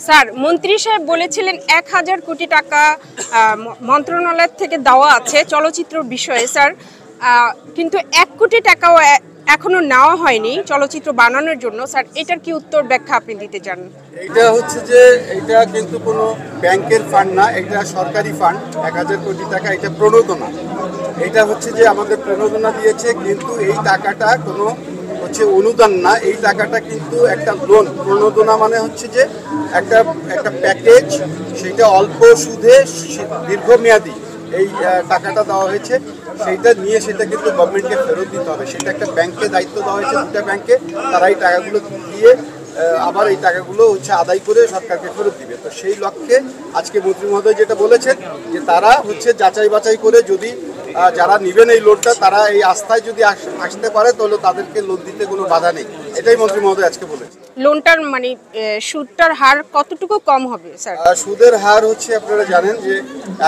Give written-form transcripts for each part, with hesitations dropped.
Sir, মন্ত্রী সাহেব বলেছিলেন ১,০০০ কোটি টাকা মন্ত্রণালয় থেকে দেওয়া আছে চলচ্চিত্র বিষয়ে স্যার, কিন্তু ১ কোটি টাকাও এখনো নেওয়া হয়নি চলচ্চিত্র বানানোর জন্য। স্যার, এটার কি উত্তর ব্যাখ্যা আপনি দিতে চান? এটা হচ্ছে যে এটা কিন্তু কোনো ব্যাংকের ফান্ড না, এটা সরকারি ফান্ড। ১,০০০ কোটি টাকা এটা প্রণোদনা। এটা হচ্ছে যে আমাদের প্রণোদনা দিয়েছে, কিন্তু এই টাকাটা কোনো হচ্ছে অনুদান না, এই টাকাটা কিন্তু একটা লোন। প্রণোদনা মানে হচ্ছে যে একটা একটা প্যাকেজ, সেটা অল্প সুদে দীর্ঘমেয়াদী এই টাকাটা দেওয়া হয়েছে। সেইটা নিয়ে সেটা কিন্তু গভর্নমেন্টকে ফেরত দিতে হবে। সেটা একটা ব্যাংকে দায়িত্ব দেওয়া হয়েছে, দুটা ব্যাংকে। তারা এই টাকাগুলো দিয়ে আবার এই টাকাগুলো হচ্ছে আদায় করে সরকারকে ফেরত দিবে। তো সেই লক্ষ্যে আজকে মন্ত্রী মহোদয় যেটা বলেছেন যে তারা হচ্ছে যাচাই বাছাই করে যদি যারা নেবেন এই লোনটা, তারা এই আস্থায় যদি আসতে পারে তাহলে তাদেরকে লোন দিতে কোনো বাধা নেই। এটাই মন্ত্রী মহোদয় আজকে বলেছেন। লোনটার মানে সুদটার হার কতটুকু কম হবে স্যার? সুদের হার হচ্ছে আপনারা জানেন যে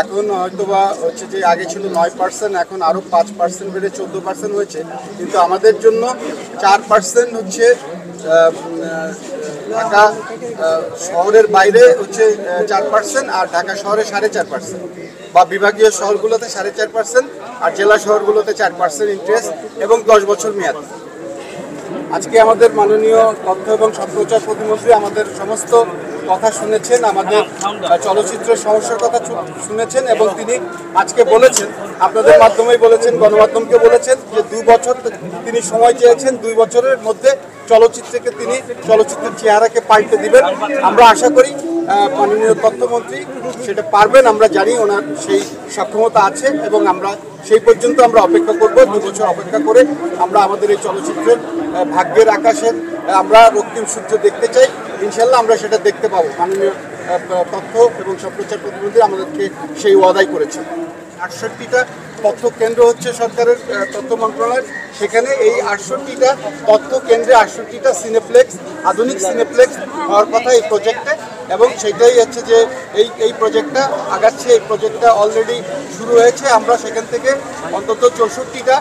এখন হয়তোবা হচ্ছে যে আগে ছিল 9%, এখন আরও 5% বেড়ে 14% হয়েছে। কিন্তু আমাদের জন্য 4% হচ্ছে ঢাকা শহরের বাইরে হচ্ছে 4%, আর ঢাকা শহরে 4.5%, বা বিভাগীয় শহরগুলোতে 4.5%, আর জেলা শহরগুলোতে 4% ইন্টারেস্ট এবং 10 বছর মেয়াদ। আজকে আমাদের মাননীয় তথ্য এবং সম্প্রচার প্রতিমন্ত্রী আমাদের সমস্ত কথা শুনেছেন, আমাদের চলচ্চিত্রের সমস্যার কথা শুনেছেন, এবং তিনি আজকে বলেছেন, আপনাদের মাধ্যমেই বলেছেন, গণমাধ্যমকে বলেছেন যে 2 বছর তিনি সময় চেয়েছেন। 2 বছরের মধ্যে চলচ্চিত্রকে তিনি চলচ্চিত্রের চেহারাকে পাল্টে দিবেন। আমরা আশা করি মাননীয় তথ্যমন্ত্রী সেটা পারবেন। আমরা জানি ওনার সেই সক্ষমতা আছে, এবং আমরা সেই পর্যন্ত আমরা অপেক্ষা করব। 2 বছর অপেক্ষা করে আমরা আমাদের এই চলচ্চিত্রের ভাগ্যের আকাশের আমরা রক্তিম সূর্য দেখতে চাই। ইনশাল্লাহ আমরা সেটা দেখতে পাবো। মাননীয় তথ্য এবং সম্প্রচার প্রতিমন্ত্রী আমাদেরকে সেই ওয়াদাই করেছেন। 68টা তথ্য কেন্দ্র হচ্ছে সরকারের তথ্য মন্ত্রণালয়। সেখানে এই 68টা তথ্য কেন্দ্রে 68টা সিনেপ্লেক্স, আধুনিক সিনেপ্লেক্স হওয়ার কথা এই প্রজেক্টে, এবং সেটাই হচ্ছে যে এই প্রজেক্টটা আগাচ্ছে। এই প্রজেক্টটা অলরেডি শুরু হয়েছে। আমরা সেখান থেকে অন্তত 64টা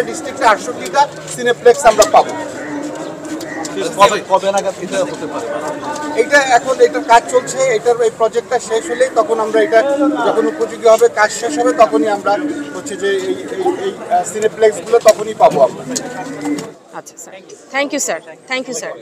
ডিস্ট্রিক্টে 68টা সিনেপ্লেক্স আমরা পাবো। কবে নাগাদ এটা হতে পারে? এইটা এখন এটার কাজ চলছে। এই প্রজেক্টটা শেষ হলেই তখন আমরা এটা যখন উপযোগী হবে, কাজ শেষ হবে, তখনই আমরা হচ্ছে যে এই সিনেপ্লেক্সগুলো তখনই পাবো আমরা। আচ্ছা sir, thank you sir, thank you sir.